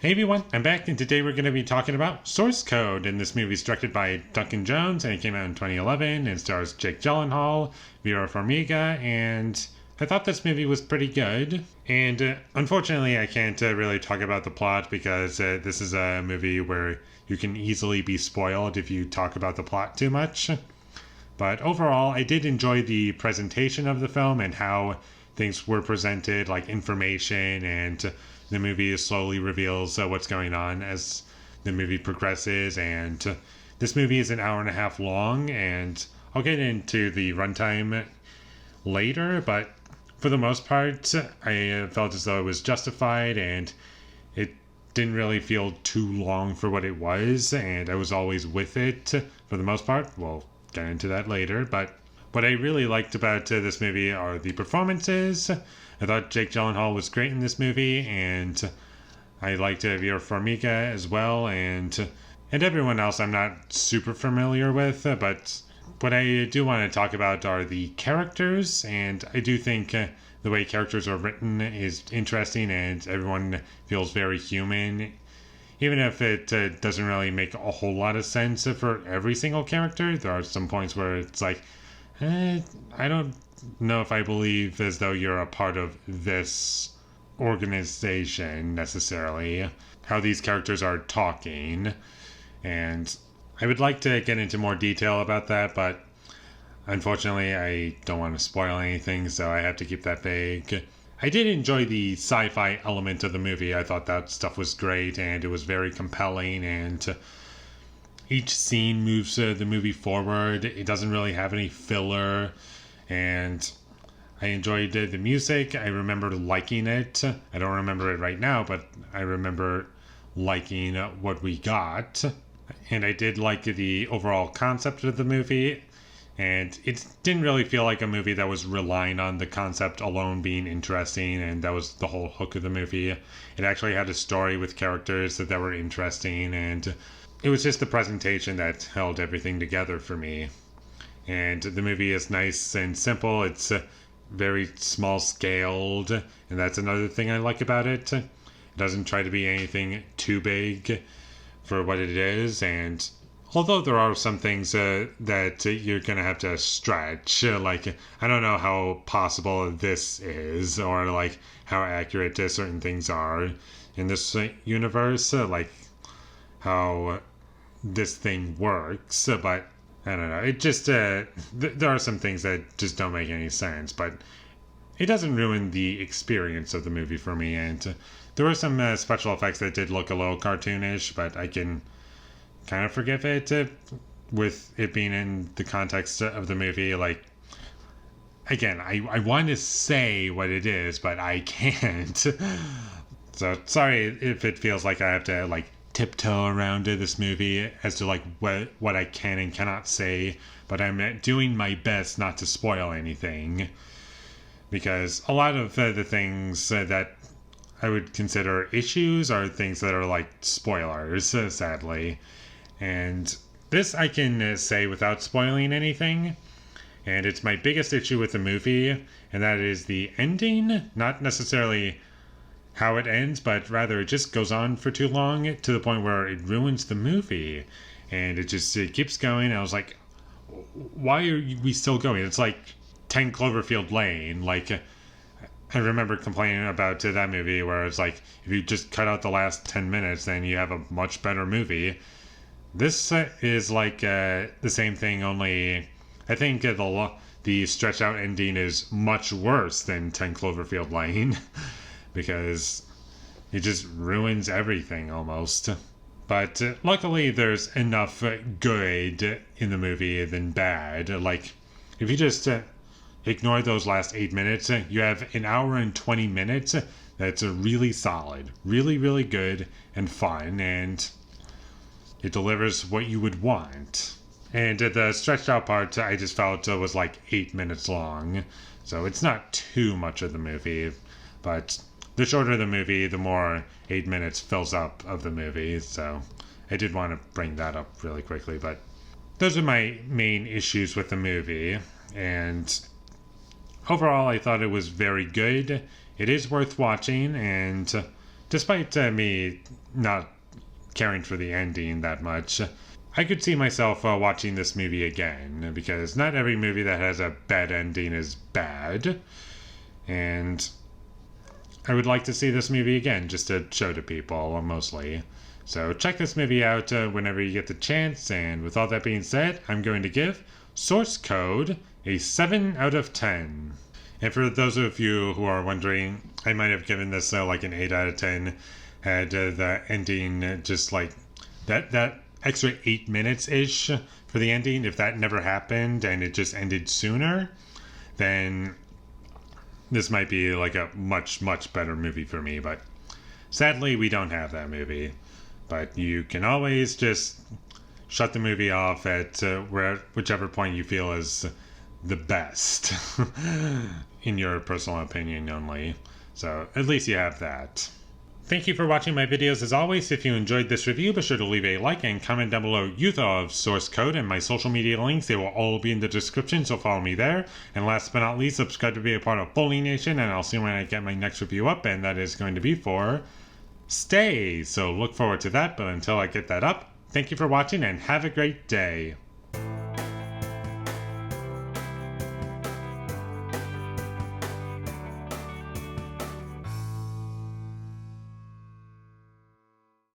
Hey everyone, I'm back, and today we're going to be talking about Source Code. And this movie is directed by Duncan Jones, and it came out in 2011, and stars Jake Gyllenhaal, Vera Farmiga, and I thought this movie was pretty good. And unfortunately, I can't really talk about the plot because this is a movie where you can easily be spoiled if you talk about the plot too much. But overall, I did enjoy the presentation of the film and how things were presented, like information, and the movie slowly reveals what's going on as the movie progresses. And this movie is an hour and a half long, and I'll get into the runtime later, but for the most part, I felt as though it was justified, and it didn't really feel too long for what it was, and I was always with it for the most part. We'll get into that later, but what I really liked about this movie are the performances. I thought Jake Gyllenhaal was great in this movie, and I liked Vera Farmiga as well, and everyone else I'm not super familiar with, but what I do want to talk about are the characters, and I do think the way characters are written is interesting, and everyone feels very human. Even if it doesn't really make a whole lot of sense for every single character, there are some points where it's like, I don't know if I believe as though you're a part of this organization necessarily, how these characters are talking. And I would like to get into more detail about that, but unfortunately I don't want to spoil anything, so I have to keep that vague. I did enjoy the sci-fi element of the movie. I thought that stuff was great, and it was very compelling, and each scene moves the movie forward. It doesn't really have any filler, and I enjoyed the music. I remember liking it. I don't remember it right now, but I remember liking what we got. And I did like the overall concept of the movie, and it didn't really feel like a movie that was relying on the concept alone being interesting, and that was the whole hook of the movie. It actually had a story with characters that were interesting, and it was just the presentation that held everything together for me. And the movie is nice and simple. It's very small scaled, and that's another thing I like about it. It doesn't try to be anything too big for what it is, and although there are some things that you're going to have to stretch, like I don't know how possible this is, or like how accurate certain things are in this universe, like how this thing works, but I don't know. It just, there are some things that just don't make any sense, but it doesn't ruin the experience of the movie for me. And there were some special effects that did look a little cartoonish, but I can kind of forgive it with it being in the context of the movie. Like, again, I want to say what it is, but I can't. So sorry if it feels like I have to, like, tiptoe around this movie as to like what I can and cannot say, but I'm doing my best not to spoil anything, because a lot of the things that I would consider issues are things that are like spoilers, sadly. And this I can say without spoiling anything, and it's my biggest issue with the movie, and that is the ending. Not necessarily how it ends, but rather it just goes on for too long to the point where it ruins the movie, and it keeps going. I was like, why are we still going? It's like 10 Cloverfield Lane. Like, I remember complaining about that movie where it's like, if you just cut out the last 10 minutes, then you have a much better movie. This is like the same thing, only I think the stretched out ending is much worse than 10 Cloverfield Lane. Because it just ruins everything almost. But luckily there's enough good in the movie than bad. Like, if you just ignore those last 8 minutes, you have an hour and 20 minutes that's really solid, really, really good and fun, and it delivers what you would want. And the stretched out part I just felt was like 8 minutes long, so it's not too much of the movie, but the shorter the movie, the more 8 minutes fills up of the movie. So I did want to bring that up really quickly. But those are my main issues with the movie. And overall, I thought it was very good. It is worth watching. And despite me not caring for the ending that much, I could see myself watching this movie again, because not every movie that has a bad ending is bad. And I would like to see this movie again, just to show to people, mostly. So check this movie out whenever you get the chance, and with all that being said, I'm going to give Source Code a 7 out of 10. And for those of you who are wondering, I might have given this like an 8 out of 10 had the ending just like that extra 8 minutes-ish for the ending. If that never happened and it just ended sooner, then this might be like a much, much better movie for me. But sadly, we don't have that movie. But you can always just shut the movie off at whichever point you feel is the best, in your personal opinion only. So at least you have that. Thank you for watching my videos as always. If you enjoyed this review, be sure to leave a like and comment down below you thought of Source Code and my social media links. They will all be in the description, so follow me there. And last but not least, subscribe to be a part of Foley Nation, and I'll see you when I get my next review up, and that is going to be for Stay. So look forward to that, but until I get that up, thank you for watching and have a great day.